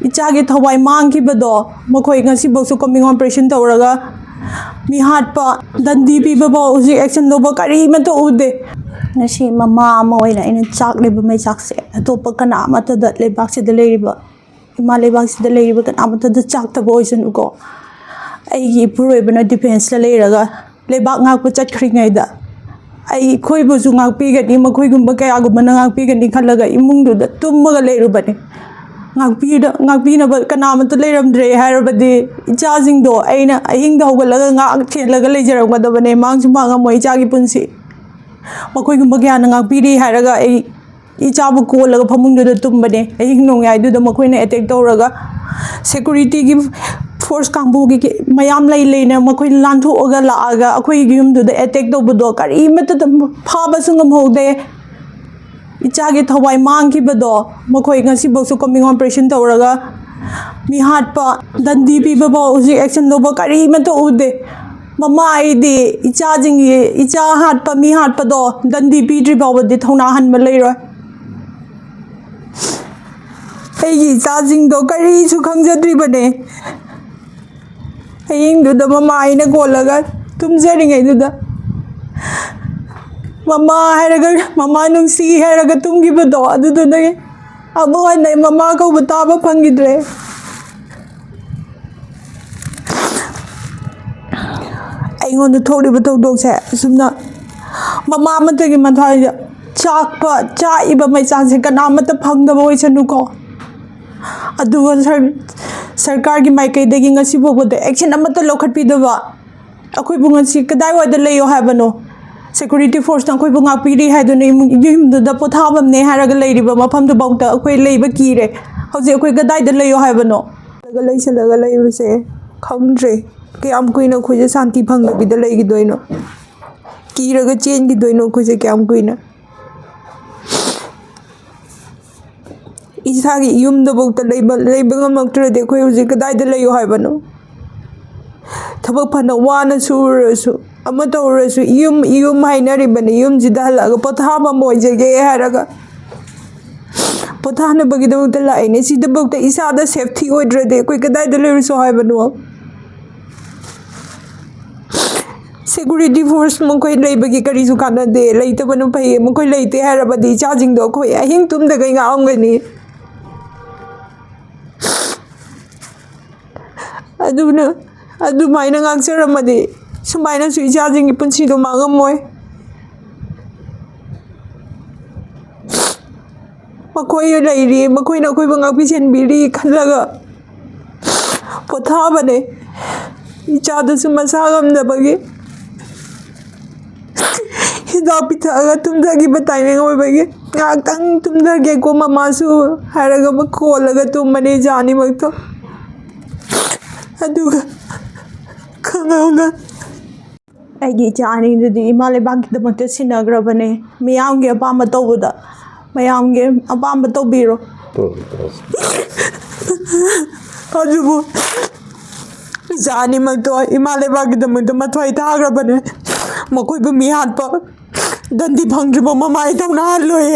इचागे थवाई मांगखिबदो मखोय ngasibosu coming operation tawraga Mihatpa dandi pibabo uji action lobo kari mato ude nasi mama ama oina ina chak leba mai chak se atopa kana amata da leibak se da leiba ima leibak se da leiba kana amata da chak ta boysen uko aigi puroibana defense la leiraga leibak ngak pa chatkri ngai da ai khoi bu su ngak pi gani makhoi gumba kaya gumba ngak pi gani khalaga imung du da tummaga leirubani ngak pi na ba kana amata leiramdre harabadi ichajing do aina ahing da hogalaga ngak thelaga leijaram da bane mangsu manga moi chagi punsi makhoi gumba kaya ngak pi ri haraga ai ichabu kolaga phamung du da tumbane ahing nongai du da makhoi na attack tawraga security gi force kangbu gi mayam lai leina makhoi lantho oga laaga akhoi gi yum du da attack do budo kari mata phaba sungam hode ichage thawai mangkhibado makhoi ngasibosu coming operation tawraga Mihatpa dandi pibabo uji action lobo kari mata ude mama ide ichajing icha hatpa Mihatpa do dandi pidriba bodi thouna hanma leiroi aigi ichajing do kari su khangjadri bane haying du da mama ina kolaga tumjaringai du da mama haraga mama nungsi haraga tumgibado adu du da amuga nai mama ko butaba phangidre aingon du thori bato dog se sumna mama matagi mathai chakpa cha iba mai chang se kana mata phangda boy chanu ko aduga सरकार की माइकैदगी ngasi bobode action amata lokhatpidaba akhoi bungasi kadai wada leyo habano security force tang khoi bunga piri haidone yimdu da pothabam ne haraga leiriba mafam du bauta akhoi leiba kire hoje akhoi kadai da leyo habano laga leisalaga leibase khamdre kyam kuina khoje santi phangbi da leigi doino kiraga chen gi doino khoje kyam kuina isagi yum da bauta leiba ngamaktre de khoi uji kadai da leyo haibano thabak phana wana surasu ama tawrasu yum haina ribane yum jida halaga pothaba moijege haraga pothana bagi da bauta laine si da bauta isada safety oidre de khoi kadai da leyo so haibano security force mongkoi leibagi kari su kana de leitabanu phai mongkoi leite harabadi charging do khoi ahing tum da gai ngaamgani aduna adumaina ngangsaramadi sumaina su ijajing punsi do mangamoy makhoi leiri makhoi na khoi banga pisen biri khalaga pothabane ichada su masagam da bagi hida pithaga tumdagi bataining hoy bagi ngakang tumdage ko mama su haraga makolaga tumane jani makto aduga khangauga aigi jani dudi imale bagi da makta sinagrabane miyamge apamba tawbuda mayamge apamba tawbiro adubu jani makto imale bagi da makta mathwai thagrabane makhoi bu Mihatpa dandi phangdriba mamai thouna halloi